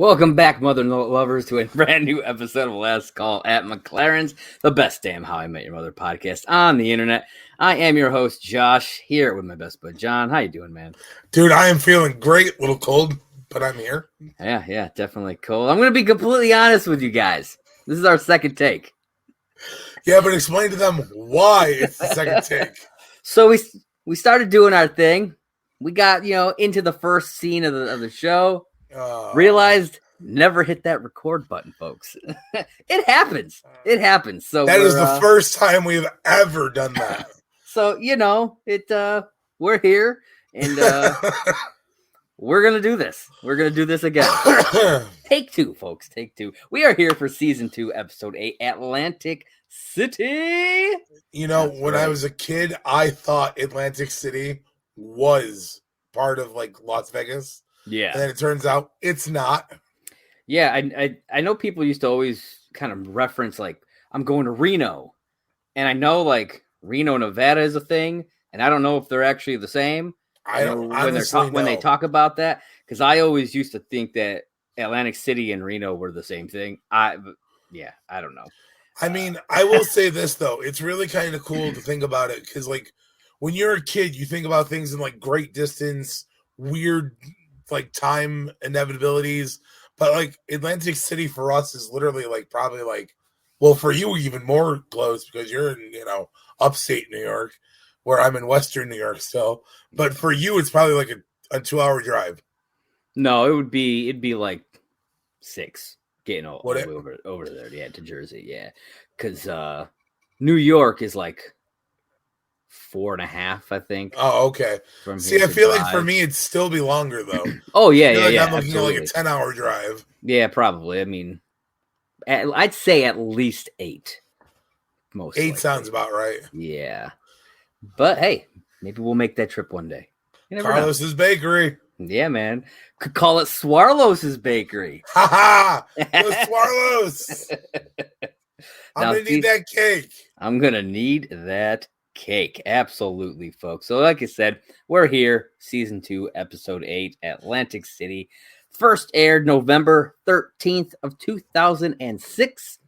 Welcome back, mother lovers, to a brand new episode of Last Call at McLaren'S, the best damn How I Met Your Mother podcast on the internet. I am your host, Josh, here with my best bud, John. How you doing, man? Dude, I am feeling great. A little cold, but I'm here. Yeah, definitely cold. I'm going to be completely honest with you guys. This is our second take. Yeah, but explain to them why it's the second take. So we started doing our thing. We got, into the first scene of the show. Realized never hit that record button, folks. It happens. So that is the first time we've ever done that. So we're here and we're gonna do this. We're gonna do this again. Take two, folks. Take two. We are here for season 2, episode 8, Atlantic City. When I was a kid, I thought Atlantic City was part of Las Vegas. Yeah. And then it turns out it's not. Yeah, I know people used to always kind of reference I'm going to Reno. And I know Reno, Nevada is a thing, and I don't know if they're actually the same. I don't when they talk about that, because I always used to think that Atlantic City and Reno were the same thing. I don't know. I mean, I will say this though, it's really kind of cool to think about it, because when you're a kid, you think about things in great distance, weird time inevitabilities, but Atlantic City for us is literally probably well, for you even more close because you're in upstate New York, where I'm in Western New York still. But for you, it's probably a 2-hour drive. No, it'd be 6 getting all the way over there, yeah, to Jersey, yeah, because New York is 4.5, I think. Oh, okay. See, I feel for me, it'd still be longer though. Oh yeah, yeah. I'm looking at a 10-hour drive. Yeah, probably. I mean, I'd say at least 8. Most 8 sounds about right. Yeah, but hey, maybe we'll make that trip one day. Carlos's Bakery. Yeah, man. Could call it Swarlos's Bakery. Ha ha! Swarlos. I'm gonna need that cake. I'm gonna need that cake. Absolutely, folks. So like I said, we're here, season 2, episode 8, Atlantic City. First aired November 13th of 2006.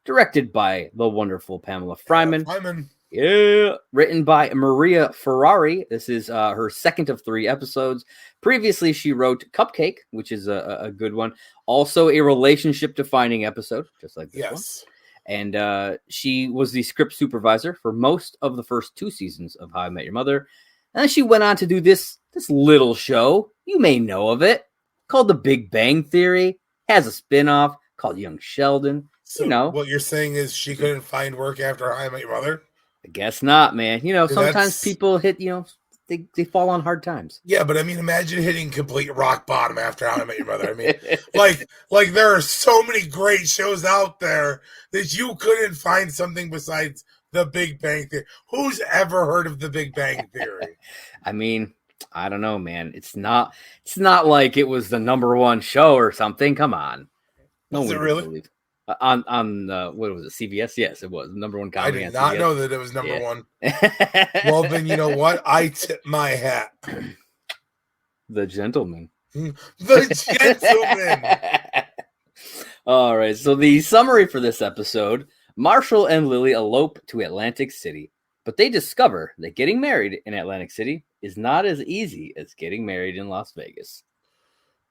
Directed by the wonderful Pamela Fryman. Yeah. Written by Maria Ferrari. This is her second of 3 episodes. Previously, she wrote Cupcake, which is a good one. Also a relationship-defining episode, just like this one. And she was the script supervisor for most of the first 2 seasons of How I Met Your Mother. And then she went on to do this little show. You may know of it. Called The Big Bang Theory. Has a spin-off called Young Sheldon. So what you're saying is she couldn't find work after How I Met Your Mother? I guess not, man. Sometimes people hit, they fall on hard times. Yeah, but I mean, imagine hitting complete rock bottom after How I Met Your Mother. I mean, there are so many great shows out there that you couldn't find something besides The Big Bang Theory. Who's ever heard of The Big Bang Theory? I mean, I don't know, man. It's not like it was the number 1 show or something. Come on. Was it really? On what was it, CBS? Yes, it was number 1 comedy. I did not know that it was number 1. Well, then you know what? I tip my hat. The gentleman. The gentleman. All right. So the summary for this episode: Marshall and Lily elope to Atlantic City, but they discover that getting married in Atlantic City is not as easy as getting married in Las Vegas.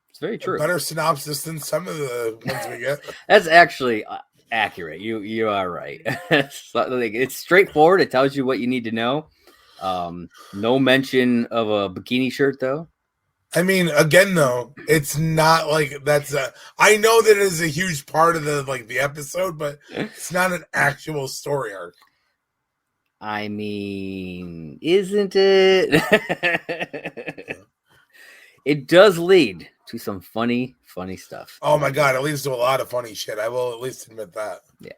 It's very true. A better synopsis than some of the ones we get. That's actually accurate. You are right. It's straightforward. It tells you what you need to know. No mention of a bikini shirt, though. I mean, again, though, it's not that's I know that it is a huge part of the episode, but it's not an actual story arc. I mean, isn't it? It does lead to some funny stuff. Oh my God, it leads to a lot of funny shit. I will at least admit that. Yeah.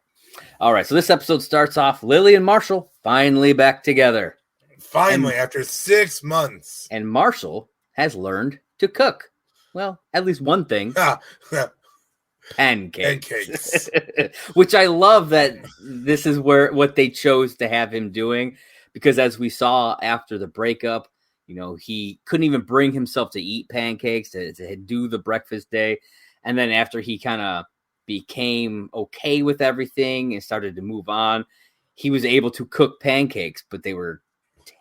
All right, so this episode starts off Lily and Marshall finally back together. Finally, after 6 months. And Marshall has learned to cook. Well, at least one thing. Pancakes. Which I love that this is what they chose to have him doing, because as we saw after the breakup, he couldn't even bring himself to eat pancakes, to do the breakfast day. And then after he kind of became okay with everything and started to move on, he was able to cook pancakes, but they were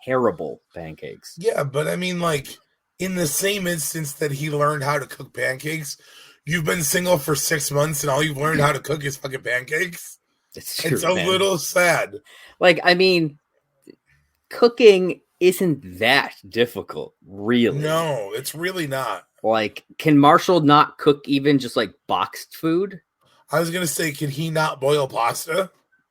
terrible pancakes. Yeah, but I mean, like, in the same instance that he learned how to cook pancakes, you've been single for 6 months and all you've learned how to cook is fucking pancakes. It's true, It's a little sad. Like, I mean, cooking isn't that difficult, really. No, it's really not. Like, can Marshall not cook even just like boxed food? I was gonna say, can he not boil pasta?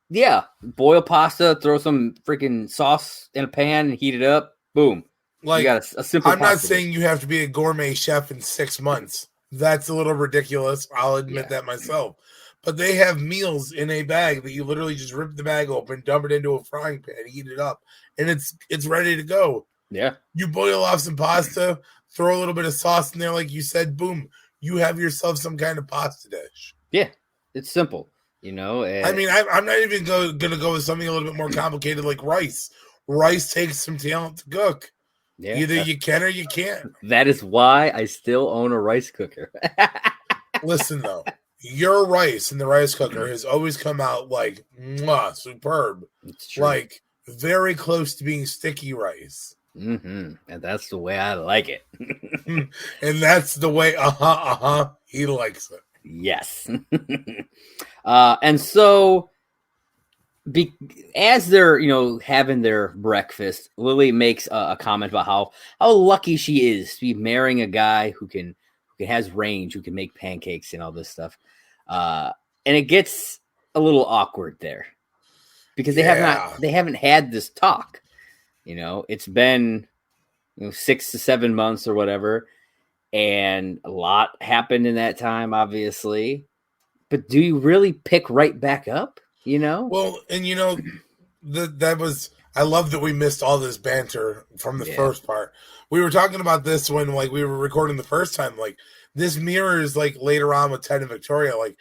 Yeah, boil pasta, throw some freaking sauce in a pan and heat it up. Boom. Like, you got a simple I'm not pasta saying dish. you have to be a gourmet chef in 6 months. That's a little ridiculous. I'll admit that myself. But they have meals in a bag that you literally just rip the bag open, dump it into a frying pan, heat it up, and it's ready to go. Yeah. You boil off some pasta, throw a little bit of sauce in there, like you said, boom, you have yourself some kind of pasta dish. Yeah, it's simple, you know. I mean, I'm not even going to go with something a little bit more complicated like rice. Rice takes some talent to cook. Yeah, Either you can or you can't. That is why I still own a rice cooker. Listen, though, your rice in the rice cooker has always come out like superb. It's true. Like very close to being sticky rice. And that's the way I like it. And that's the way, he likes it. Yes. And so as they're, having their breakfast, Lily makes a comment about how lucky she is to be marrying a guy who has range, who can make pancakes and all this stuff. And it gets a little awkward there because they haven't had this talk. It's been 6 to 7 months or whatever, and a lot happened in that time, obviously. But do you really pick right back up? Well, and that was, I love that we missed all this banter from the first part. We were talking about this when we were recording the first time. Like, this mirrors later on with Ted and Victoria. Like,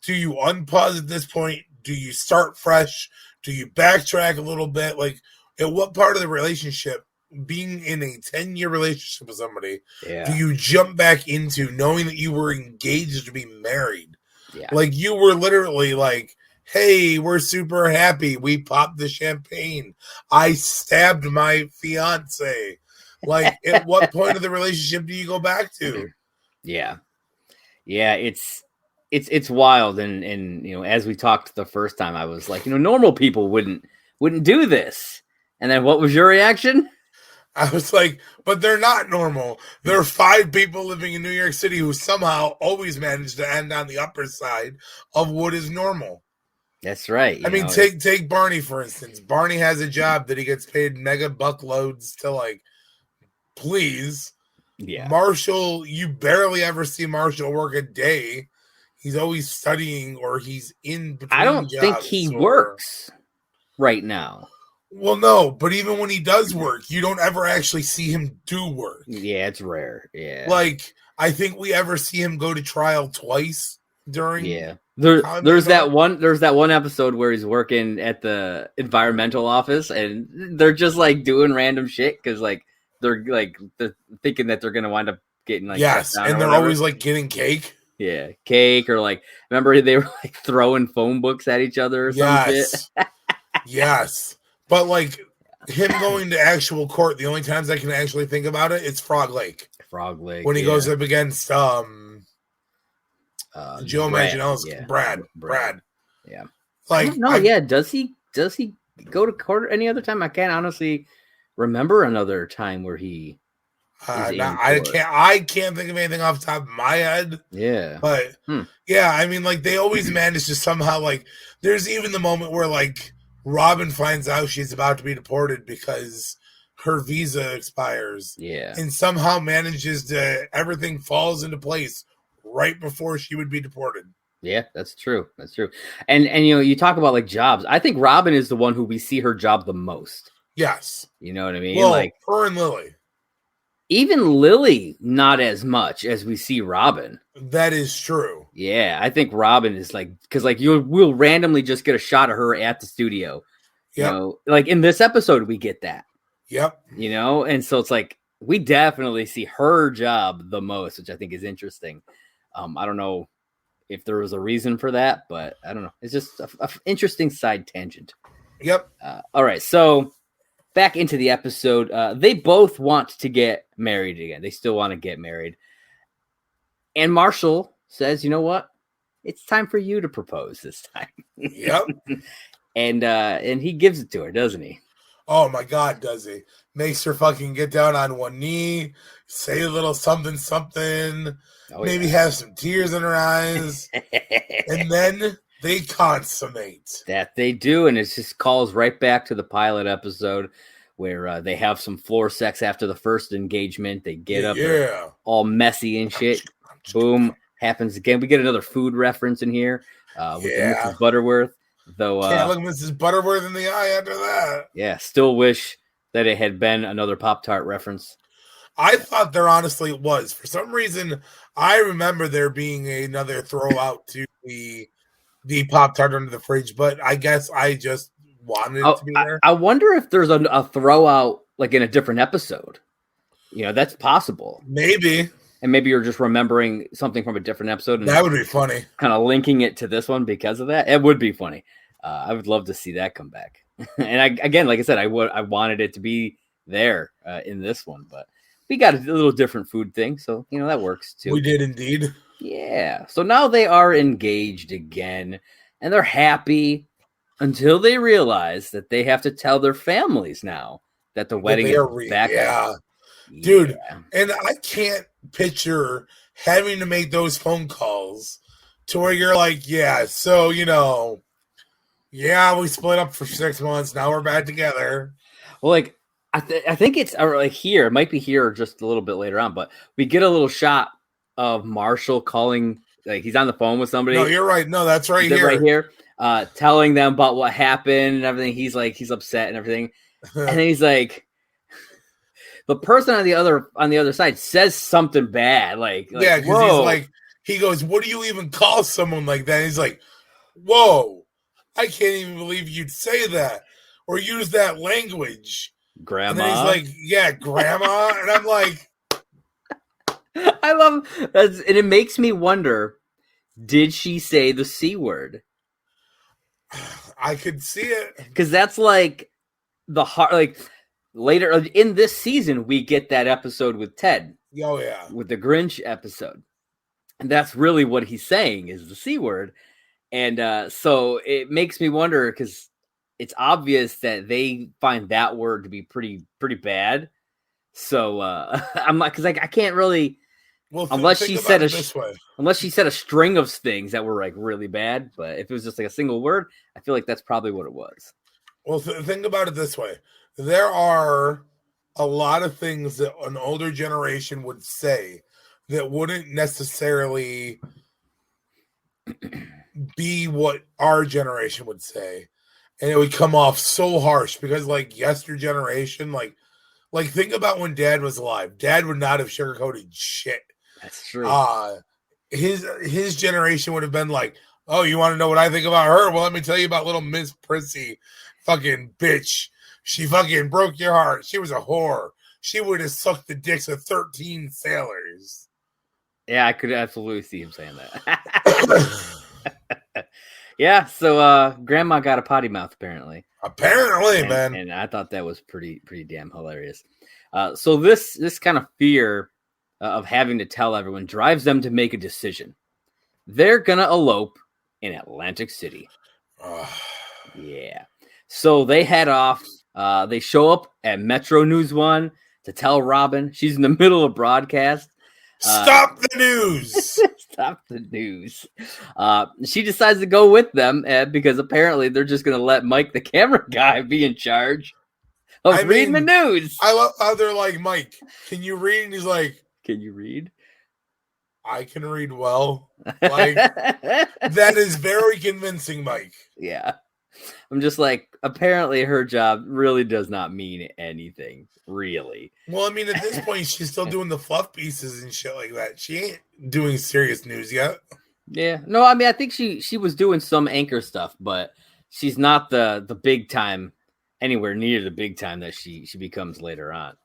do you unpause at this point? Do you start fresh? Do you backtrack a little bit? Like, at what part of the relationship, being in a 10-year relationship with somebody, do you jump back into knowing that you were engaged to be married? Yeah. Like, you were literally like, hey, we're super happy. We popped the champagne. I stabbed my fiance. Like, at what point of the relationship do you go back to? Yeah. Yeah, it's wild. And as we talked the first time, I was like, normal people wouldn't do this. And then what was your reaction? I was like, but they're not normal. There are 5 people living in New York City who somehow always manage to end on the upper side of what is normal. That's right. I mean, take Barney, for instance. Barney has a job that he gets paid mega buckloads to, please. Yeah. Marshall, you barely ever see Marshall work a day. He's always studying or he's in between I don't think he works right now. Well, no, but even when he does work, you don't ever actually see him do work. Yeah, it's rare. Yeah. I think we ever see him go to trial twice during. Yeah. There's that one episode where he's working at the environmental office and they're just doing random shit because they're thinking that they're gonna wind up getting yes, and they're always getting cake. Yeah, cake or remember they were throwing phone books at each other or some shit. Yes. But him going to actual court, the only times I can actually think about it, it's Frog Lake. Frog Lake. When he goes up against Joe Manganiello's Brad. Yeah. Does he go to court any other time? I can't honestly remember another time where he I can't think of anything off the top of my head. Yeah. But I mean they always manage to somehow there's even the moment where Robin finds out she's about to be deported because her visa expires. Yeah. And somehow manages to, everything falls into place right before she would be deported. Yeah, that's true. That's true. And you talk about jobs. I think Robin is the one who we see her job the most. Yes. You know what I mean? Well, her and Lily. Even Lily, not as much as we see Robin. That is true. Yeah, I think Robin is because we'll randomly just get a shot of her at the studio. Yep. In this episode, we get that. Yep. And so it's we definitely see her job the most, which I think is interesting. I don't know if there was a reason for that, but I don't know. It's just an interesting side tangent. Yep. All right, so back into the episode. They both want to get married again. They still want to get married. And Marshall says, you know what? It's time for you to propose this time. Yep. And he gives it to her, doesn't he? Oh my God, does he? Makes her fucking get down on one knee, say a little something, maybe have some tears in her eyes, and then they consummate. That they do, and it just calls right back to the pilot episode where they have some floor sex after the first engagement. They get up, all messy and shit. Boom, happens again. We get another food reference in here with the Mrs. Butterworth. Though can't look Mrs. Butterworth in the eye after that. Yeah, still wish that it had been another Pop-Tart reference. I thought there honestly was. For some reason, I remember there being another throw out to the Pop-Tart under the fridge, but I guess I just wanted it to be there. I wonder if there's a throw out like in a different episode. You know, that's possible. Maybe. And maybe you're just remembering something from a different episode. And that would be funny. Kind of linking it to this one because of that. It would be funny. I would love to see that come back. And again, like I said, I wanted it to be there in this one, but we got a little different food thing. So, you know, that works too. We did indeed. Yeah. So now they are engaged again and they're happy until they realize that they have to tell their families now that the wedding is back. Yeah. Dude, and I can't picture having to make those phone calls to where you're like, yeah, so, you know, yeah, we split up for 6 months. Now we're back together. Well, like, I think it's like here. It might be here just a little bit later on, but we get a little shot of Marshall calling, like he's on the phone with somebody. No, you're right. No, that's right here. Right here. Telling them about what happened and everything. He's like, he's upset and everything. And then he's like, the person on the other side says something bad. Like yeah, because he's like, he goes, what do you even call someone like that? And he's like, whoa, I can't even believe you'd say that or use that language. Grandma. And then he's like, yeah, grandma. And I'm like, I love that. And it makes me wonder, did she say the C word? I could see it. Because that's like the heart, like later in this season, we get that episode with Ted. Oh, yeah. With the Grinch episode. And that's really what he's saying is the C word. And so it makes me wonder because it's obvious that they find that word to be pretty bad. So I'm not because I can't really unless she said a string of things that were like really bad. But if it was just like a single word, I feel like that's probably what it was. Well, think about it this way. There are a lot of things that an older generation would say that wouldn't necessarily be what our generation would say. And it would come off so harsh because, like, your generation, like think about when Dad was alive. Dad would not have sugarcoated shit. That's true. His generation would have been like, oh, you want to know what I think about her? Well, let me tell you about little Miss Prissy, fucking bitch. She fucking broke your heart. She was a whore. She would have sucked the dicks of 13 sailors. Yeah, I could absolutely see him saying that. Yeah, so Grandma got a potty mouth apparently. Man. And I thought that was pretty damn hilarious. So this kind of fear of having to tell everyone drives them to make a decision. They're gonna elope in Atlantic City. Yeah. So they head off. They show up at Metro News 1 to tell Robin she's in the middle of broadcast. Stop the news! Stop the news. She decides to go with them because apparently they're just going to let Mike, the camera guy, be in charge of reading the news. I love how they're like, Mike, can you read? And he's like, can you read? I can read well. Like, that is very convincing, Mike. Yeah. I'm just like, apparently her job really does not mean anything, really. Well, I mean, at this point, she's still doing the fluff pieces and shit like that. She ain't doing serious news yet. Yeah. No, I mean, I think she was doing some anchor stuff, but she's not the big time, anywhere near the big time that she becomes later on.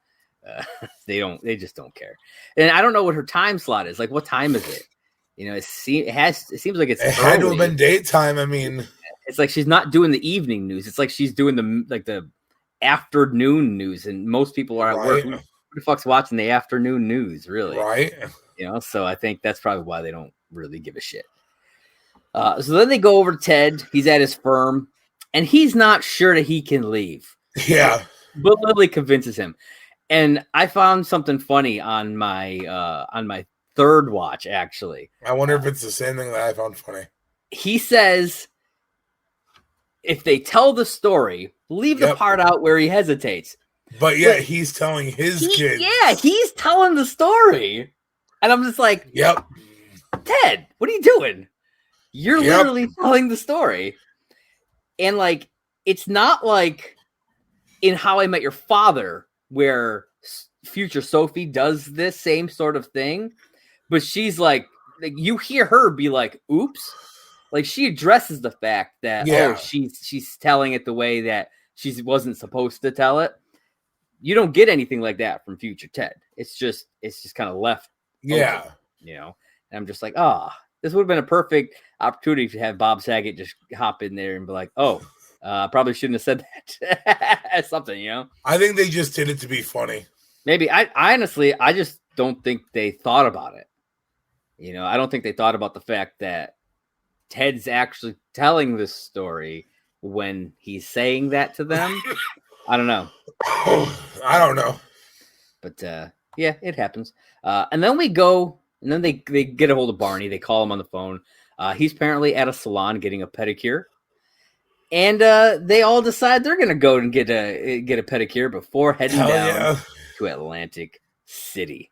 They just don't care. And I don't know what her time slot is. Like, what time is it? You know, it seems like it's It had to have early. been daytime. I mean, It's like she's not doing the evening news. It's like she's doing the afternoon news, and most people are at work. right, Who the fuck's watching the afternoon news, really? right. You know, so I think that's probably why they don't really give a shit. So then they go over to Ted. He's at his firm, and he's not sure that he can leave. Yeah. But Lily convinces him. And I found something funny on my third watch, actually. I wonder if it's the same thing that I found funny. He says, if they tell the story, leave the part out where he hesitates. But yeah, he's telling his kids. Yeah, he's telling the story. And I'm just like, yep. Ted, what are you doing? You're literally telling the story. And like, it's not like in How I Met Your Father, where future Sophie does this same sort of thing, but she's like you hear her be like, oops. Like she addresses the fact that she's telling it the way that she wasn't supposed to tell it. You don't get anything like that from future Ted. It's just kind of left. Yeah. Open, you know, and I'm just like, this would have been a perfect opportunity to have Bob Saget just hop in there and be like, probably shouldn't have said that. Something, you know. I think they just did it to be funny. Maybe. I honestly, I just don't think they thought about it. You know, I don't think they thought about the fact that Ted's actually telling this story when he's saying that to them. I don't know. I don't know. But yeah, it happens. And then we go, and then they get a hold of Barney. They call him on the phone. He's apparently at a salon getting a pedicure. And they all decide they're going to go and get a pedicure before heading down to Atlantic City.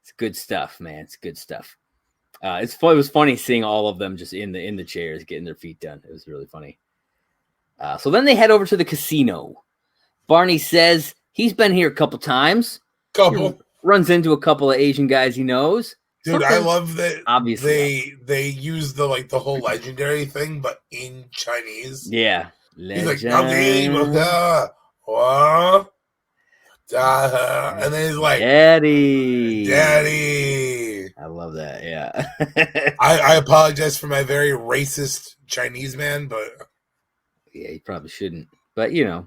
It's good stuff, man. It's good stuff. It was funny seeing all of them just in the chairs getting their feet done. It was really funny. So then they head over to the casino. Barney says he's been here a couple times. He runs into a couple of Asian guys he knows. Dude, I love that. Obviously, they use the whole legendary thing, but in Chinese. Yeah, he's like, and then he's like, Daddy. I love that. Yeah. I apologize for my very racist Chinese man, but yeah, you probably shouldn't. But you know,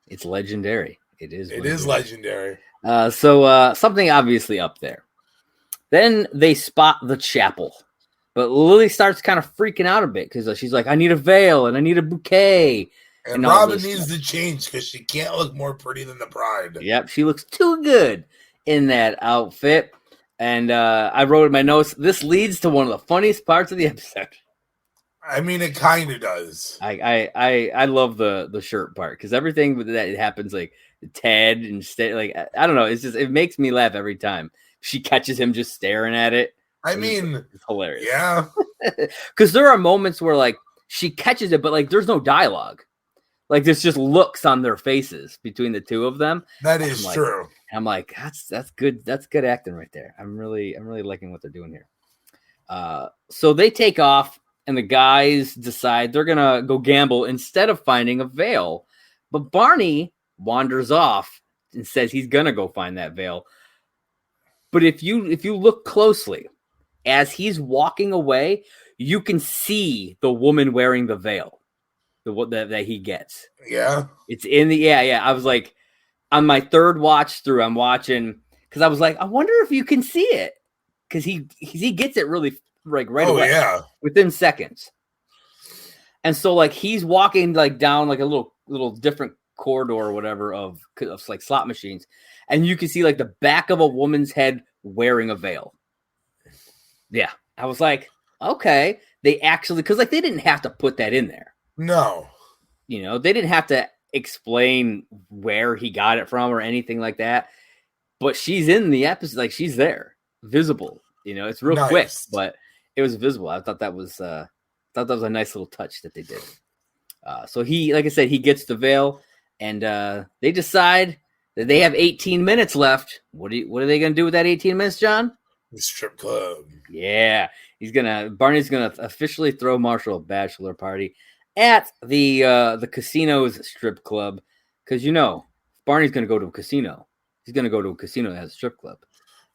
it's legendary. It is. It is legendary. So something obviously up there. Then they spot the chapel, but Lily starts kind of freaking out a bit because she's like, "I need a veil and I need a bouquet." And Robin needs to change because she can't look more pretty than the bride. Yep, she looks too good in that outfit. And I wrote in my notes, this leads to one of the funniest parts of the episode. I mean, it kind of does. I love the shirt part because everything that happens, like Ted and like I don't know, it makes me laugh every time she catches him just staring at it. I mean, it's hilarious. Yeah, because there are moments where like she catches it, but like there's no dialogue. Like there's just looks on their faces between the two of them. That is true. I'm like, that's good. That's good acting right there. I'm really liking what they're doing here. So they take off, and the guys decide they're gonna go gamble instead of finding a veil. But Barney wanders off and says he's gonna go find that veil. But if you look closely, as he's walking away, you can see the woman wearing the veil. That he gets. Yeah. It's in the I was like, on my third watch through, I'm watching because I was like, I wonder if you can see it. Because he gets it really like right away. Yeah. Within seconds. And so like he's walking like down like a little different corridor or whatever of like slot machines. And you can see like the back of a woman's head wearing a veil. Yeah. I was like, okay. They actually, because like they didn't have to put that in there. No. You know, they didn't have to explain where he got it from or anything like that. But she's in the episode, like she's there, visible. You know, it's real quick, but it was visible. I thought that was a nice little touch that they did. So he, like I said, he gets the veil, and they decide that they have 18 minutes left. What are they going to do with that 18 minutes, John? The strip club. Yeah, Barney's gonna officially throw Marshall a bachelor party at the casino's strip club, because you know Barney's gonna go to a casino. He's gonna go to a casino that has a strip club.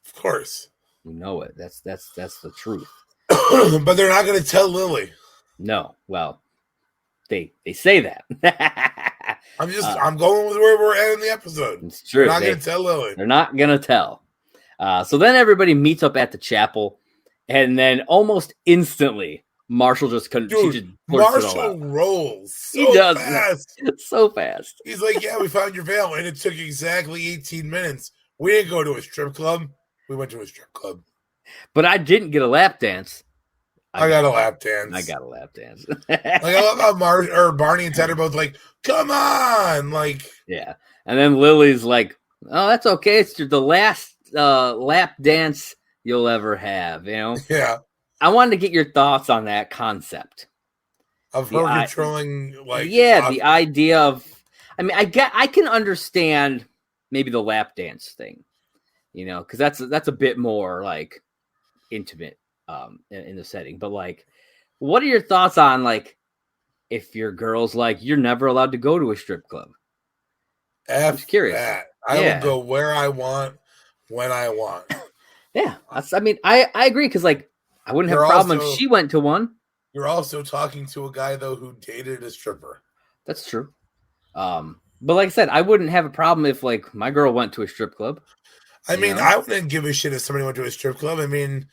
Of course. You know it. That's the truth. But they're not going to tell Lily. No. Well, they say that. I'm going with where we're at in the episode. It's true. They're not going to tell Lily. They're not going to tell. So then everybody meets up at the chapel, and then almost instantly, Marshall just couldn't. Dude, Marshall rolls so he does fast. So fast. He's like, yeah, we found your veil, and it took exactly 18 minutes. We didn't go to a strip club. We went to a strip club. But I didn't get a lap dance. I got a lap dance. I got a lap dance. Like, I love how Barney and Ted are both like, come on. Like, yeah. And then Lily's like, oh, that's okay. It's the last lap dance you'll ever have, you know? Yeah. I wanted to get your thoughts on that concept. Of her controlling, like... Yeah, the idea of... I mean, I can understand maybe the lap dance thing, you know, because that's a bit more, like, intimate in the setting. But, like, what are your thoughts on, like, if your girl's like, you're never allowed to go to a strip club? I'm just curious. That. I will go where I want, when I want. Yeah. I agree, because, like, I wouldn't have a problem if she went to one. You're also talking to a guy, though, who dated a stripper. That's true. But like I said, I wouldn't have a problem if, like, my girl went to a strip club. I mean, I wouldn't give a shit if somebody went to a strip club. I mean,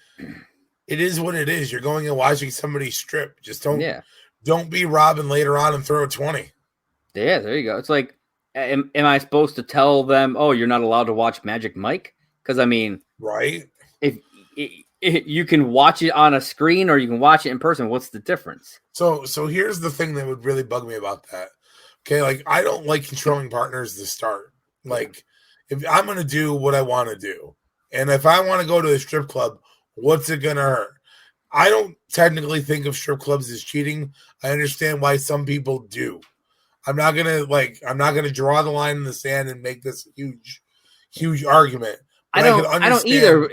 it is what it is. You're going and watching somebody strip. Just don't be robbing later on and throw a 20. Yeah, there you go. It's like, am I supposed to tell them, oh, you're not allowed to watch Magic Mike? Because, I mean... Right? If you can watch it on a screen or you can watch it in person, what's the difference? So here's the thing that would really bug me about that. Okay, like, I don't like controlling partners to start. Like, if I'm going to do what I want to do, and if I want to go to a strip club, what's it going to hurt? I don't technically think of strip clubs as cheating. I understand why some people do. I'm not going to draw the line in the sand and make this huge argument. I don't either.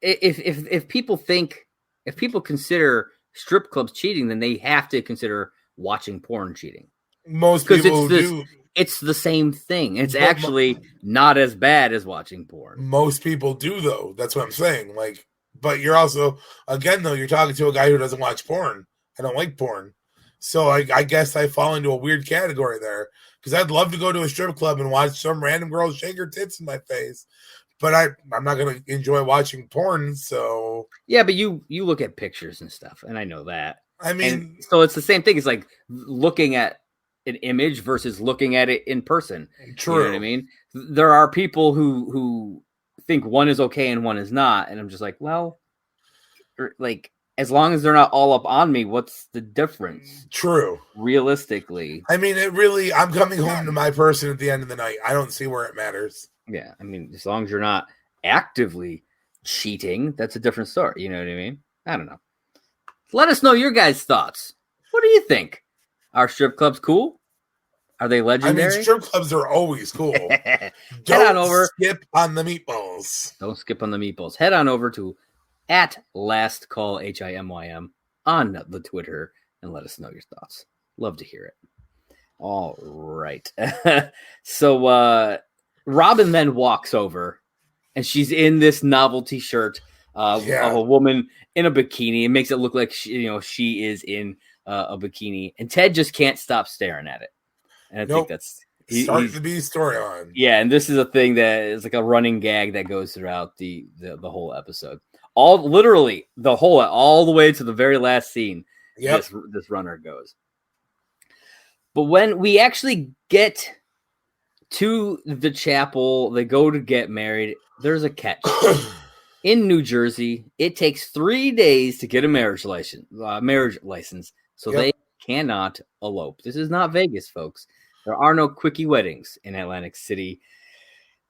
If people consider strip clubs cheating, then they have to consider watching porn cheating. Most people do. It's the same thing. It's actually not as bad as watching porn. Most people do, though. That's what I'm saying. Like, but you're also, again, though, you're talking to a guy who doesn't watch porn. I don't like porn. So I guess I fall into a weird category there. Because I'd love to go to a strip club and watch some random girl shake her tits in my face. But I'm not going to enjoy watching porn, so... Yeah, but you look at pictures and stuff, and I know that. I mean... And so it's the same thing. It's like looking at an image versus looking at it in person. True. You know what I mean? There are people who think one is okay and one is not, and I'm just like, well, like, as long as they're not all up on me, what's the difference? True. Realistically. I mean, I'm coming home to my person at the end of the night. I don't see where it matters. Yeah, I mean, as long as you're not actively cheating, that's a different story. You know what I mean? I don't know. Let us know your guys' thoughts. What do you think? Are strip clubs cool? Are they legendary? I mean, strip clubs are always cool. Head on over. Skip on the meatballs. Don't skip on the meatballs. Head on over to @LAST CALL HIMYM on the Twitter and let us know your thoughts. Love to hear it. All right. So, Robin then walks over, and she's in this novelty shirt of a woman in a bikini. It makes it look like she is in a bikini, and Ted just can't stop staring at it. And I think that's starting to be storyline. Yeah, and this is a thing that is like a running gag that goes throughout the whole episode. All the way to the very last scene. Yep. This runner goes. But when we actually get to the chapel, they go to get married. There's a catch. In New Jersey, it takes 3 days to get a marriage license, so they cannot elope. This is not Vegas, folks. There are no quickie weddings in Atlantic City.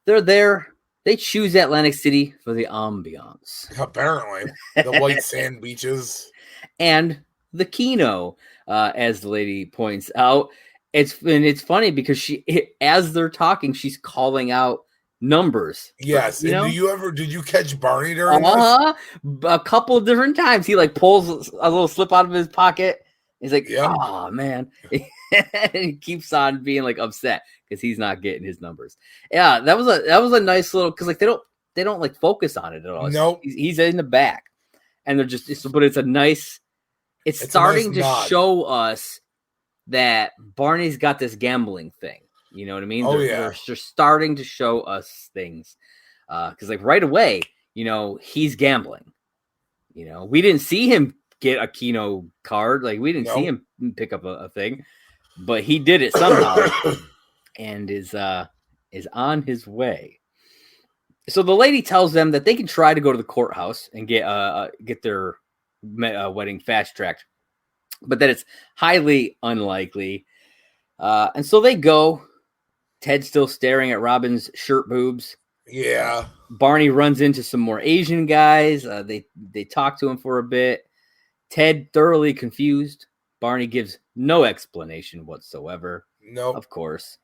They're there. They choose Atlantic City for the ambiance. Apparently, the white sand beaches and the keno, as the lady points out. It's funny because as they're talking, she's calling out numbers. Yes. And did you catch Barney during this? A couple of different times. He like pulls a little slip out of his pocket. He's like, oh man. And he keeps on being like upset because he's not getting his numbers. Yeah, that was a nice little, because like they don't like focus on it at all. Nope. He's in the back, and they're but it's a nice. It's starting to show us that Barney's got this gambling thing. You know what I mean? They're starting to show us things. Because like right away, he's gambling. We didn't see him get a Keno card. Like we didn't see him pick up a thing, but he did it somehow and is on his way. So the lady tells them that they can try to go to the courthouse and get their wedding fast tracked, but that it's highly unlikely. And so they go. Ted's still staring at Robin's shirt boobs. Yeah. Barney runs into some more Asian guys. They talk to him for a bit. Ted thoroughly confused. Barney gives no explanation whatsoever. No. Of course.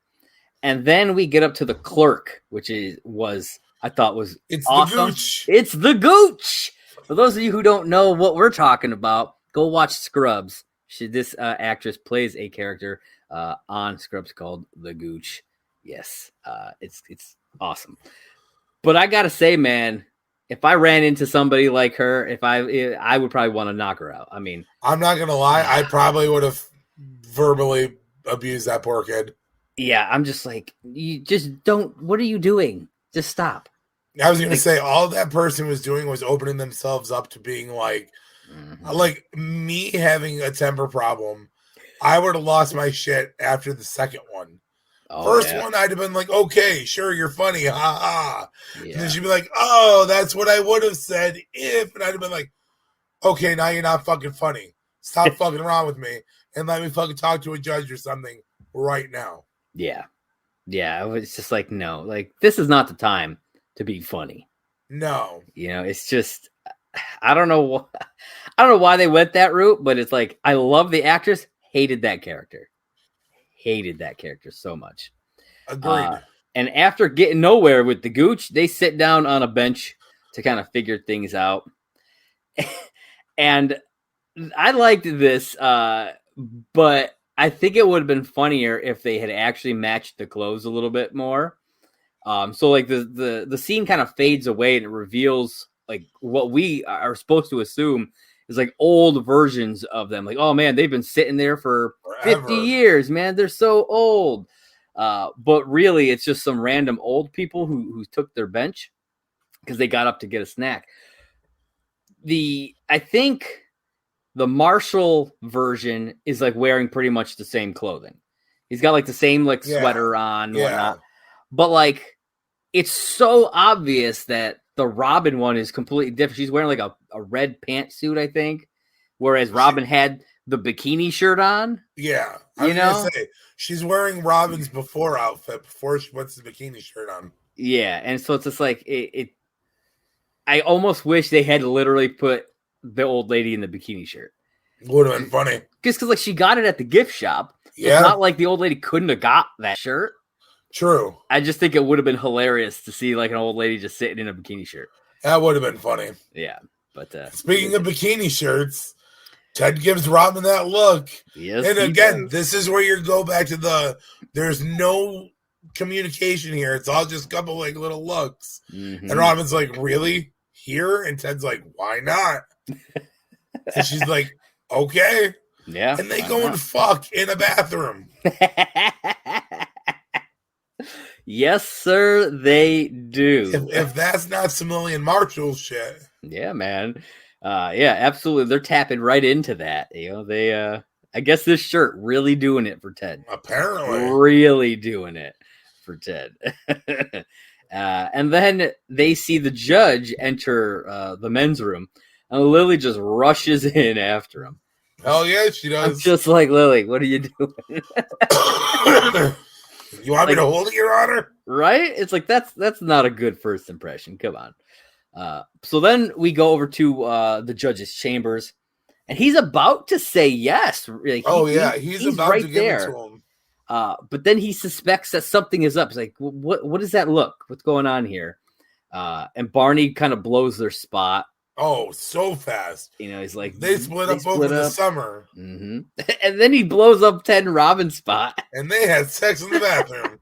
And then we get up to the clerk, which I thought was awesome. The Gooch. It's the Gooch. For those of you who don't know what we're talking about, go watch Scrubs. This actress plays a character on Scrubs called the Gooch. Yes, it's awesome. But I gotta say, man, if I ran into somebody like her, I would probably want to knock her out. I mean, I'm not gonna lie, I probably would have verbally abused that poor kid. Yeah, I'm just like, you just don't. What are you doing? Just stop. I was gonna say all that person was doing was opening themselves up to being like, like me having a temper problem. I would have lost my shit after the second one. First one, I'd have been like, okay, sure, you're funny, ha ha. Yeah. And then she'd be like, oh, that's what I would have said if. And I'd have been like, okay, now you're not fucking funny. Stop fucking around with me and let me fucking talk to a judge or something right now. Yeah. Yeah, it's just like, no, like, this is not the time to be funny. No. It's just, I don't know why they went that route, but it's like, I love the actress, hated that character. Hated that character so much. Agreed. And after getting nowhere with the Gooch, they sit down on a bench to kind of figure things out. And I liked this, but I think it would have been funnier if they had actually matched the clothes a little bit more. So like the scene kind of fades away and it reveals like what we are supposed to assume is like old versions of them. Like, oh man, they've been sitting there for forever. 50 years, man. They're so old. But really it's just some random old people who took their bench because they got up to get a snack. I think the Marshall version is like wearing pretty much the same clothing. He's got like the same like sweater on and whatnot. But like, it's so obvious that the Robin one is completely different. She's wearing like a red pantsuit, I think, whereas Robin had the bikini shirt on. Yeah, I was gonna say she's wearing Robin's before outfit before she puts the bikini shirt on. Yeah, and so it's just like it. I almost wish they had literally put the old lady in the bikini shirt. Would have been funny. Just because like she got it at the gift shop. So it's not like the old lady couldn't have got that shirt. True. I just think it would have been hilarious to see like an old lady just sitting in a bikini shirt. That would have been funny. Yeah, but speaking of bikini shirts, Ted gives Robin that look. Yes, and again, this is where you go back to there's no communication here. It's all just a couple like little looks. Mm-hmm. And Robin's like, really? Here? And Ted's like, why not? And she's like, okay. Yeah. And they go and fuck in a bathroom. Yes, sir, they do. If that's not Similian Marshall shit. Yeah, man. Yeah, absolutely. They're tapping right into that. They I guess this shirt really doing it for Ted. Apparently. Really doing it for Ted. And then they see the judge enter the men's room, and Lily just rushes in after him. Hell yeah, she does. I'm just like, Lily, what are you doing? You want me to hold it, Your Honor? Right? It's like, that's not a good first impression. Come on. So then we go over to the judge's chambers, and he's about to say yes. Like, he's about right to give there. it to him. But then he suspects that something is up. He's like, what does that look? What's going on here? And Barney kind of blows their spot. Oh, so fast. He's like, they split up over the summer. Mm-hmm. And then he blows up Ted and Robin's spot. And they had sex in the bathroom.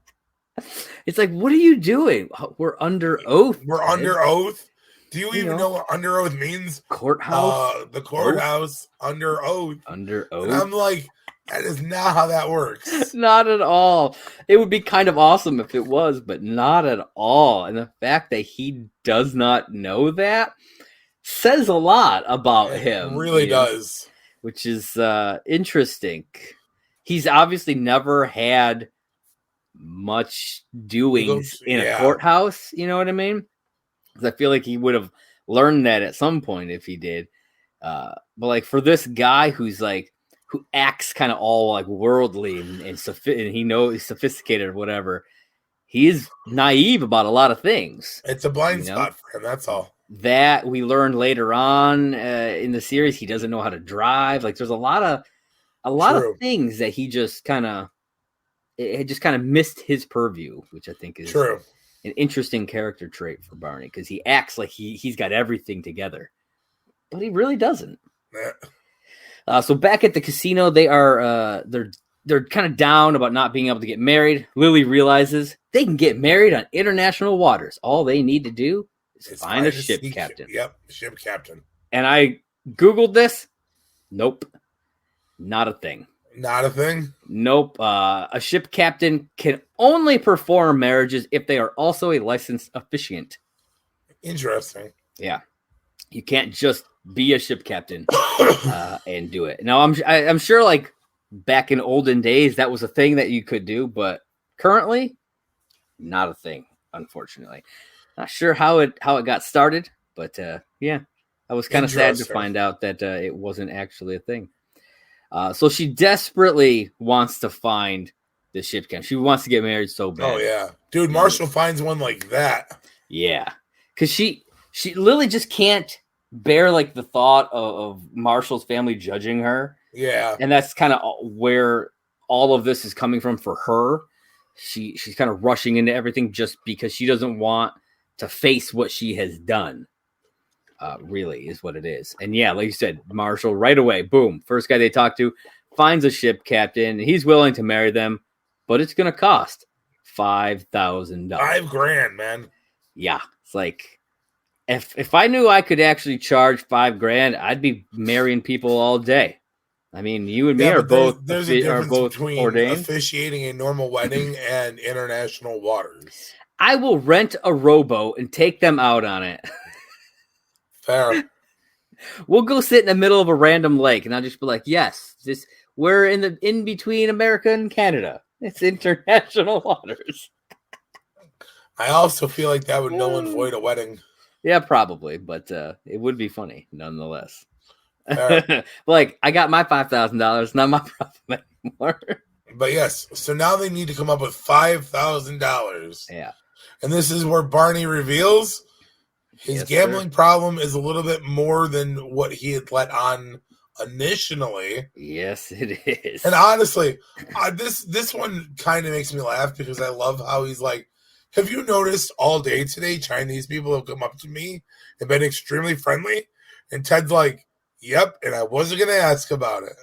It's like, what are you doing? We're under oath. We're Ted. under oath. Do you You even know. know what under oath means? Courthouse. The courthouse under oath. Under oath. And I'm like, that is not how that works. Not at all. It would be kind of awesome if it was, but not at all. And the fact that he does not know that says a lot about him. It really does. Which is interesting. He's obviously never had much doings in a courthouse. You know what I mean? Because I feel like he would have learned that at some point if he did. But like for this guy who's like, who acts kind of all like worldly and he knows he's sophisticated or whatever, he is naive about a lot of things. It's a blind spot for him. That's all. That we learned later on in the series, he doesn't know how to drive. Like there's a lot of things that he just kind of missed his purview, which I think is true. An interesting character trait for Barney because he acts like he's got everything together, but he really doesn't. So back at the casino, they are they're kind of down about not being able to get married. Lily realizes they can get married on international waters. All they need to do is find a ship captain. Yep, ship captain. And I Googled this. Nope. Not a thing. Not a thing? Nope. A ship captain can only perform marriages if they are also a licensed officiant. Interesting. Yeah. You can't just be a ship captain and do it. Now, I'm sure like back in olden days, that was a thing that you could do, but currently, not a thing, unfortunately. Not sure how it got started, but yeah, I was kind of sad to find out that it wasn't actually a thing. So she desperately wants to find the ship captain. She wants to get married so bad. Oh yeah, dude, Marshall finds one like that. Yeah, because Lily just can't bear like the thought of Marshall's family judging her. Yeah, and that's kind of where all of this is coming from for her. She's kind of rushing into everything just because she doesn't want to face what she has done. Really is what it is. And yeah, like you said, Marshall right away, boom, first guy they talk to finds a ship captain. He's willing to marry them, but it's going to cost $5,000. $5,000, man. Yeah, it's like if I knew I could actually charge $5,000, I'd be marrying people all day. I mean, you and me are both there's a difference between ordained. Officiating a normal wedding and international waters. I will rent a rowboat and take them out on it. Fair. We'll go sit in the middle of a random lake, and I'll just be like, "Yes, we're in between America and Canada. It's international waters." I also feel like that would null and void a wedding. Yeah, probably, but it would be funny nonetheless. Like, I got my $5,000, not my problem anymore. But yes, so now they need to come up with $5,000. Yeah, and this is where Barney reveals his gambling problem is a little bit more than what he had let on initially. Yes, it is. And honestly, this one kind of makes me laugh because I love how he's like, have you noticed all day today Chinese people have come up to me and been extremely friendly? And Ted's like, yep, and I wasn't going to ask about it.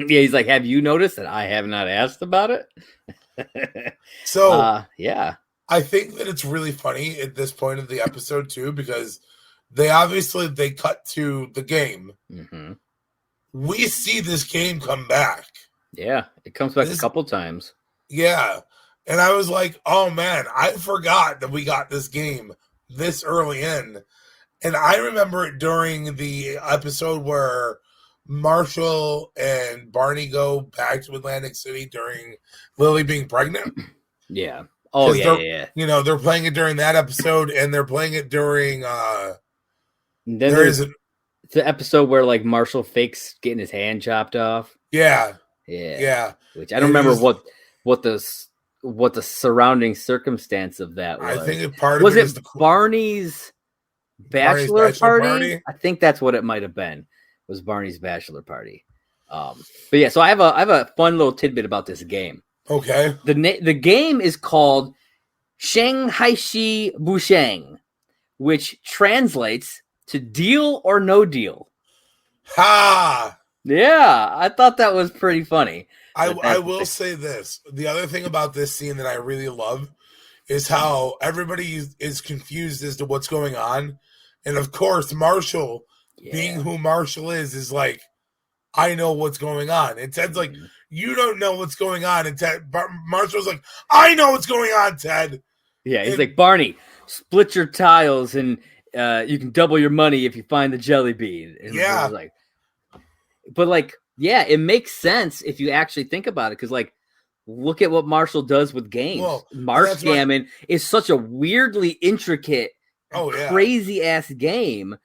Yeah, he's like, have you noticed that I have not asked about it? So, yeah. I think that it's really funny at this point of the episode too, because they cut to the game. Mm-hmm. We see this game come back. Yeah, it comes back a couple times. Yeah, and I was like, oh man, I forgot that we got this game this early in. And I remember it during the episode where Marshall and Barney go back to Atlantic City during Lily being pregnant. Yeah. Oh, yeah. You know, they're playing it during that episode, and they're playing it during the episode where like Marshall fakes getting his hand chopped off. Yeah. Which I don't remember what the surrounding circumstance of that was. I think part of it was Barney's bachelor party? I think that's what it might have been. Was Barney's bachelor party. But yeah, so I have a fun little tidbit about this game. Okay. The game is called Shanghai Shi Busheng, which translates to deal or no deal. Ha! Yeah, I thought that was pretty funny. I will say this. The other thing about this scene that I really love is how everybody is confused as to what's going on. And of course, Marshall, being who Marshall is like, I know what's going on. And Ted's like, you don't know what's going on. And Marshall's like, I know what's going on, Ted. Yeah, he's like, Barney, split your tiles and you can double your money if you find the jelly bean. And yeah. Like, but like, yeah, it makes sense if you actually think about it. Because like, look at what Marshall does with games. Well, Marshgammon is such a weirdly intricate, crazy ass game.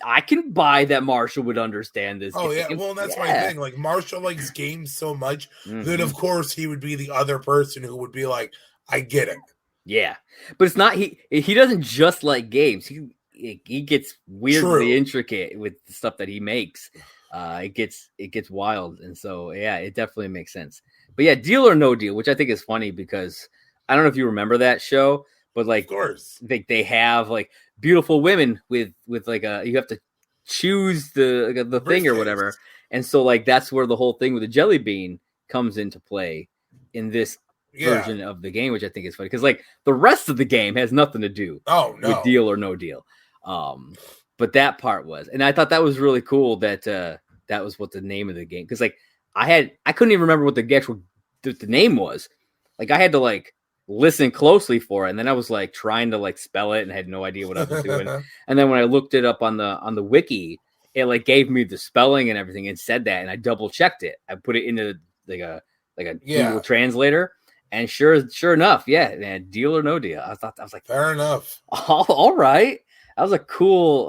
I can buy that Marshall would understand this. Oh, game. Yeah. Well, that's my thing. Like, Marshall likes games so much that, of course, he would be the other person who would be like, I get it. Yeah. But it's not, he doesn't just like games. He gets weirdly intricate with the stuff that he makes. It gets wild. And so, yeah, it definitely makes sense. But yeah, Deal or No Deal, which I think is funny because I don't know if you remember that show, but like, of course, they have like beautiful women with like you have to choose the thing or whatever, and so like that's where the whole thing with the jelly bean comes into play in this version of the game, which I think is funny because like the rest of the game has nothing to do with Deal or No Deal, but that part was, and I thought that was really cool that that was what the name of the game, because like I couldn't even remember what the actual the name was, like I had to like listen closely for it, and then I was like trying to like spell it and had no idea what I was doing. And then when I looked it up on the wiki, it like gave me the spelling and everything and said that, and I double checked it. I put it into like a Google Translator, and sure enough, man, Deal or No Deal. I was like, fair enough. All right, that was a cool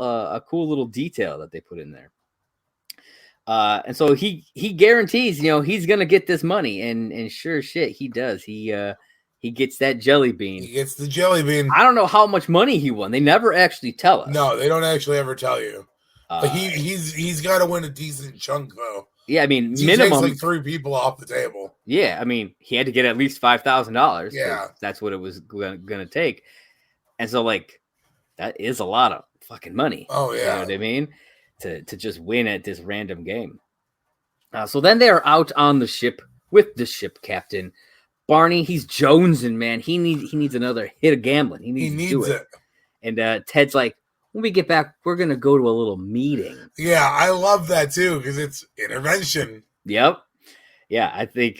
little detail that they put in there. And so he guarantees, he's gonna get this money, and sure shit, he does. He gets that jelly bean. He gets the jelly bean. I don't know how much money he won. They never actually tell us. No, they don't actually ever tell you. But he's got to win a decent chunk, though. Yeah, I mean, he minimum takes like 3 people off the table. Yeah, I mean, he had to get at least $5,000. Yeah, that's what it was going to take. And so, like, that is a lot of fucking money. Oh yeah, you know what I mean? To just win at this random game. So then they are out on the ship with the ship captain. Barney, he's jonesing, man. He needs another hit of gambling. He needs to do it. And Ted's like, when we get back, we're going to go to a little meeting. Yeah, I love that, too, because it's intervention. Yep. Yeah, I think...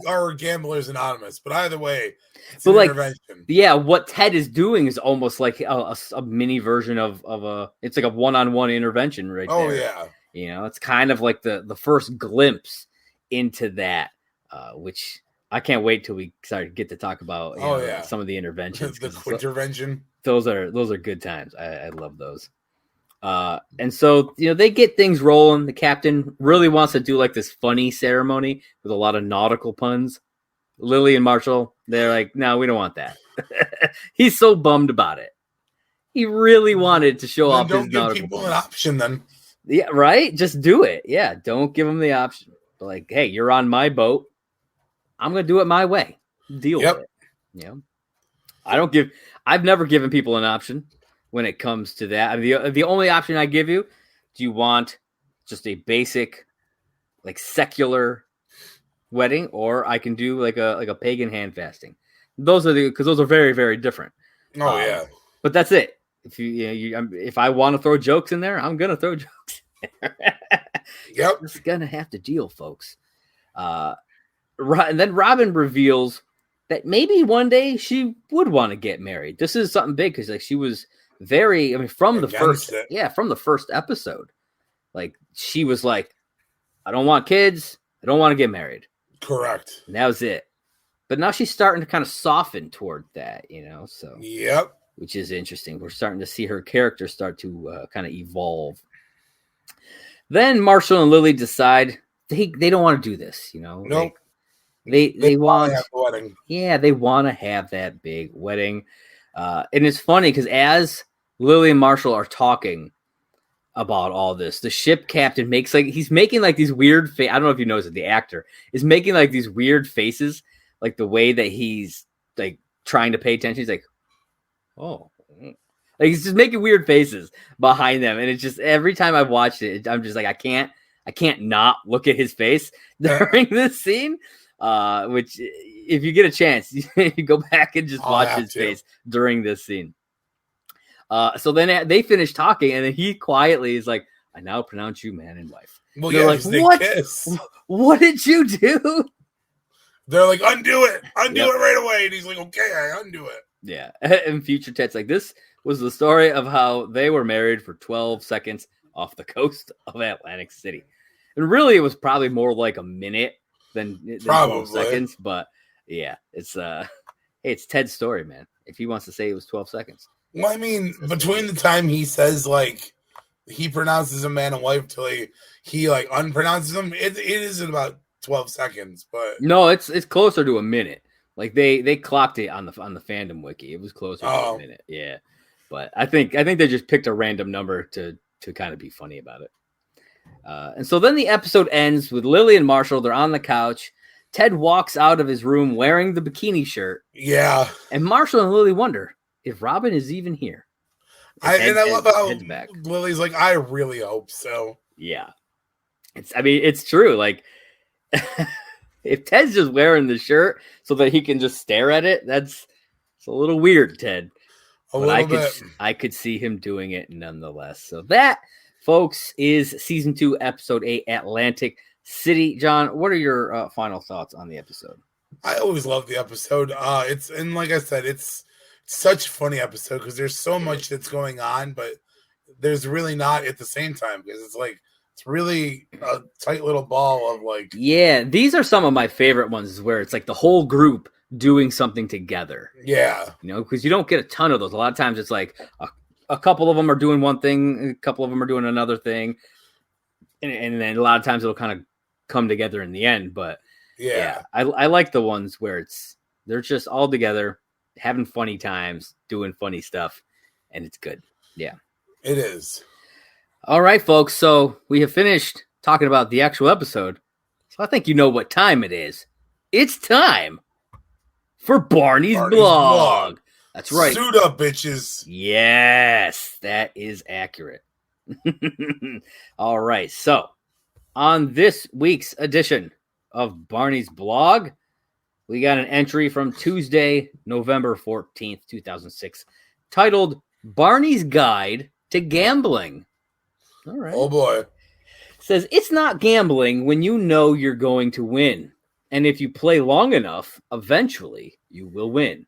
or Gamblers Anonymous, but either way, it's intervention. Yeah, what Ted is doing is almost like a mini version of a... It's like a one-on-one intervention right there. Oh, yeah. It's kind of like the first glimpse into that, which... I can't wait till we get to talk about some of the interventions. The Quintervention. Those are good times. I love those. And so, they get things rolling. The captain really wants to do like this funny ceremony with a lot of nautical puns. Lily and Marshall, they're like, no, we don't want that. He's so bummed about it. He really wanted to show off his nautical puns. Don't give people an option then. Yeah, right? Just do it. Yeah, don't give them the option. But like, hey, you're on my boat. I'm going to do it my way. Deal with it. I've never given people an option when it comes to that. I mean, the only option I give you, do you want just a basic, like secular wedding, or I can do like a pagan hand fasting. Because those are very, very different. Oh yeah. But that's it. If if I want to throw jokes in there, I'm going to throw jokes in there. Yep. Just going to have to deal, folks. And then Robin reveals that maybe one day she would want to get married. This is something big because like she was from the first episode, like she was like, I don't want kids, I don't want to get married. Correct. And that was it. But now she's starting to kind of soften toward that, so yep, which is interesting. We're starting to see her character start to kind of evolve. Then Marshall and Lily decide they don't want to do this, Nope. They want to have a wedding. Yeah, they want to have that big wedding. And it's funny because as Lily and Marshall are talking about all this, the ship captain he's making like these weird I don't know if you noticed it, the actor is making like these weird faces, like the way that he's like trying to pay attention. He's like, oh, like he's just making weird faces behind them. And it's just every time I watched it, I'm just like, I can't not look at his face during this scene. Which if you get a chance, you go back and just I'll watch have his to. face during this scene. So then they finish talking, and then he quietly is like, "I now pronounce you man and wife." Well, They're yeah, like, 'cause they "What? kiss. What did you do?" They're like, undo it Yep. right away. And he's like, okay, I undo it. Yeah. And future Ted's like, this was the story of how they were married for 12 seconds off the coast of Atlantic City. And really, it was probably more like a minute than 12 Probably. seconds. But yeah, it's Ted's story, man. If he wants to say it was 12 seconds. Well, I mean, between the time he says like he pronounces him man and wife till he like unpronounces them, it is in about 12 seconds. But No, it's closer to a minute. Like they clocked it on the fandom wiki. It was closer to a minute. Yeah. But I think they just picked a random number to kind of be funny about it. And so then the episode ends with Lily and Marshall. They're on the couch. Ted walks out of his room wearing the bikini shirt. Yeah. And Marshall and Lily wonder if Robin is even here. I love how Lily's like, I really hope so. Yeah. It's true. Like, if Ted's just wearing the shirt so that he can just stare at it, it's a little weird, Ted. I could see him doing it nonetheless. So that, folks, is season 2, episode 8, Atlantic City. John, what are your final thoughts on the episode? I always love the episode. And like I said, it's such a funny episode because there's so much that's going on, but there's really not at the same time because it's like it's really a tight little ball of like. Yeah, these are some of my favorite ones where it's like the whole group doing something together. Yeah. Because you don't get a ton of those. A lot of times it's like a couple of them are doing one thing, a couple of them are doing another thing. And then a lot of times it'll kind of come together in the end. But yeah, I like the ones where they're just all together, having funny times, doing funny stuff, and it's good. Yeah. It is. All right, folks. So we have finished talking about the actual episode. So I think you know what time it is. It's time for Barney's blog. That's right. Suit up, bitches. Yes, that is accurate. All right. So on this week's edition of Barney's blog, we got an entry from Tuesday, November 14th, 2006, titled Barney's Guide to Gambling. All right. Oh, boy. It says, it's not gambling when you know you're going to win. And if you play long enough, eventually you will win.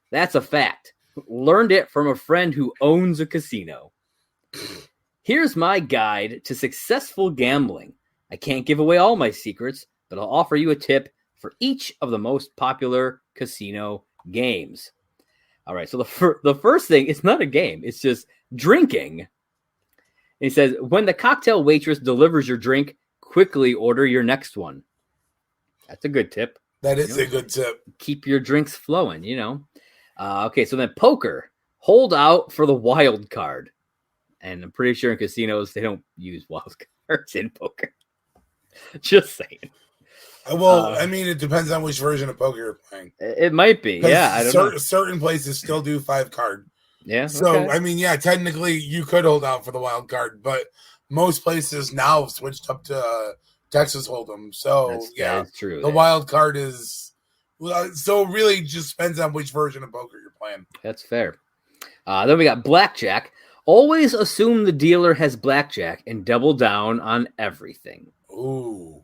That's a fact. Learned it from a friend who owns a casino. Here's my guide to successful gambling. I can't give away all my secrets, but I'll offer you a tip for each of the most popular casino games. All right, so the first thing, it's not a game. It's just drinking. He says, when the cocktail waitress delivers your drink, quickly order your next one. That's a good tip. That is a good tip. Keep your drinks flowing, Okay, so then poker. Hold out for the wild card. And I'm pretty sure in casinos, they don't use wild cards in poker. Just saying. Well, it depends on which version of poker you're playing. It might be. Yeah, I don't know. Certain places still do 5 card. Yeah. So, okay. Technically you could hold out for the wild card, but most places now switched up to Texas Hold'em. So, that's true. The wild card is so it really just depends on which version of poker you're playing. That's fair. Then we got blackjack. Always assume the dealer has blackjack and double down on everything. Ooh.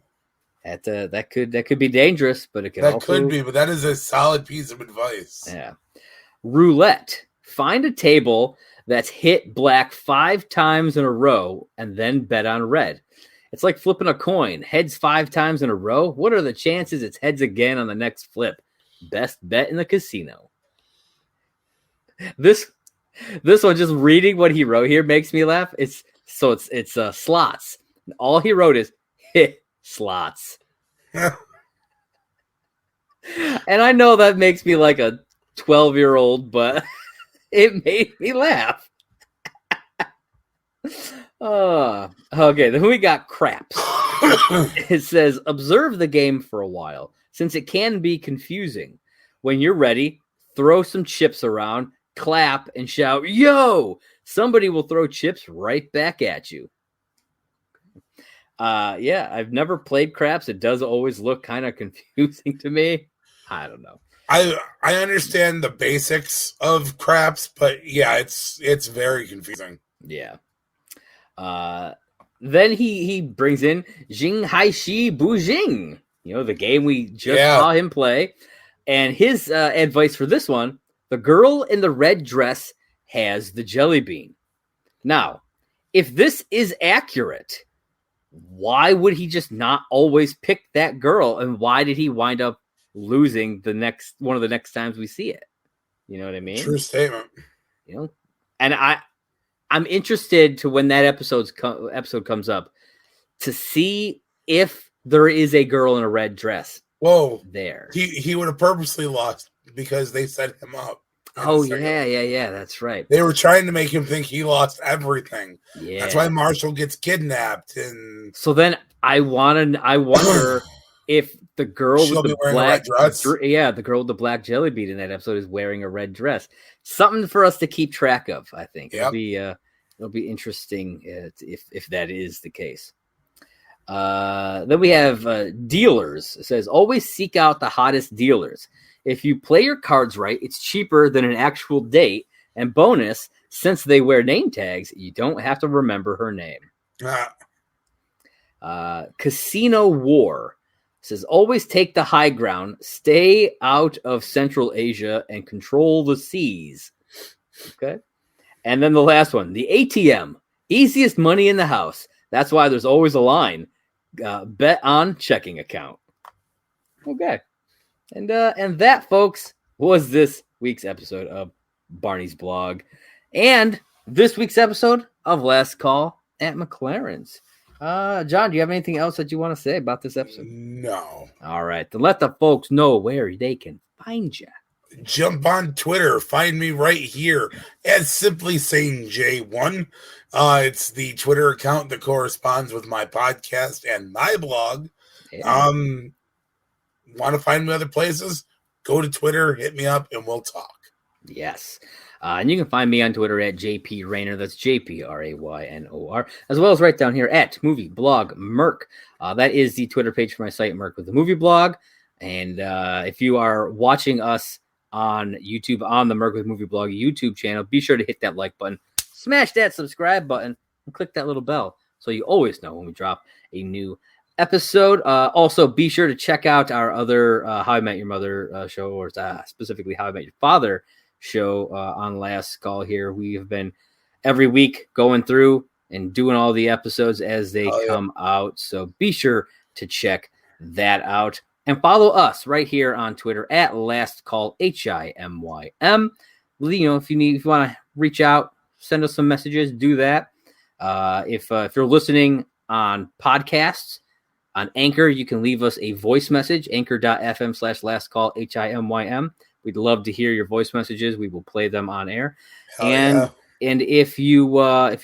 That could be dangerous, but it could be, but that is a solid piece of advice. Yeah. Roulette. Find a table that's hit black 5 times in a row and then bet on red. It's like flipping a coin. Heads 5 times in a row. What are the chances it's heads again on the next flip? Best bet in the casino. This one, just reading what he wrote here makes me laugh. It's slots. All he wrote is hit slots. And I know that makes me like a 12-year-old, but it made me laugh. Okay, then we got craps. It says, observe the game for a while, since it can be confusing. When you're ready, throw some chips around, clap, and shout, yo! Somebody will throw chips right back at you. Yeah, I've never played craps. It does always look kind of confusing to me. I don't know. I understand the basics of craps, but yeah, it's very confusing. Yeah. Then he brings in Jing Haishi Bujing, the game we just saw him play. And his advice for this one, the girl in the red dress has the jelly bean. Now, if this is accurate, why would he just not always pick that girl? And why did he wind up losing one of the next times we see it? You know what I mean? True statement. And I'm interested to when that episode comes up to see if there is a girl in a red dress. Whoa, there. He would have purposely lost because they set him up. Oh yeah, that's right. They were trying to make him think he lost everything. Yeah, that's why Marshall gets kidnapped. And so then I wonder if the girl with the black dress, the girl with the black jelly bean in that episode is wearing a red dress. Something for us to keep track of. I think it'll be interesting if that is the case. Then we have dealers. It says, always seek out the hottest dealers. If you play your cards right, it's cheaper than an actual date. And bonus, since they wear name tags, you don't have to remember her name. Casino War says, always take the high ground, stay out of Central Asia, and control the seas. Okay. And then the last one, the ATM, easiest money in the house. That's why there's always a line. Bet on checking account. Okay. And that, folks, was this week's episode of Barney's Blog and this week's episode of Last Call at McLaren's. John, do you have anything else that you want to say about this episode? No. All right. Then let the folks know where they can find you. Jump on Twitter. Find me right here at Simply Saying J1. It's the Twitter account that corresponds with my podcast and my blog. Yeah. Want to find me other places? Go to Twitter, hit me up, and we'll talk. Yes. And you can find me on Twitter at JP Raynor. That's JPRAYNOR, as well as right down here at Movie Blog Merc. That is the Twitter page for my site, Merc with the Movie Blog. And if you are watching us on YouTube on the Merc with Movie Blog YouTube channel, be sure to hit that like button, smash that subscribe button, and click that little bell so you always know when we drop a new episode. Also, be sure to check out our other How I Met Your Mother show, or specifically How I Met Your Father show on Last Call here. We have been every week going through and doing all the episodes as they come out. So be sure to check that out. And follow us right here on Twitter at Last Call HIMYM. If you want to reach out, send us some messages, do that. If you're listening on podcasts, on Anchor, you can leave us a voice message, anchor.fm/lastcallHIMYM. We'd love to hear your voice messages. We will play them on air. And if you're on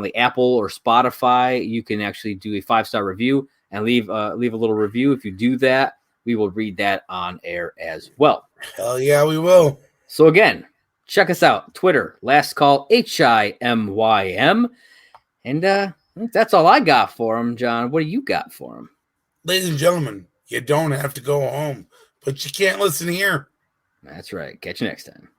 the Apple or Spotify, you can actually do a 5-star review and leave a little review. If you do that, we will read that on air as well. Hell yeah, we will. So again, check us out. Twitter, Last Call HIMYM. And that's all I got for him, John. What do you got for him? Ladies and gentlemen, you don't have to go home, but you can't listen here. That's right. Catch you next time.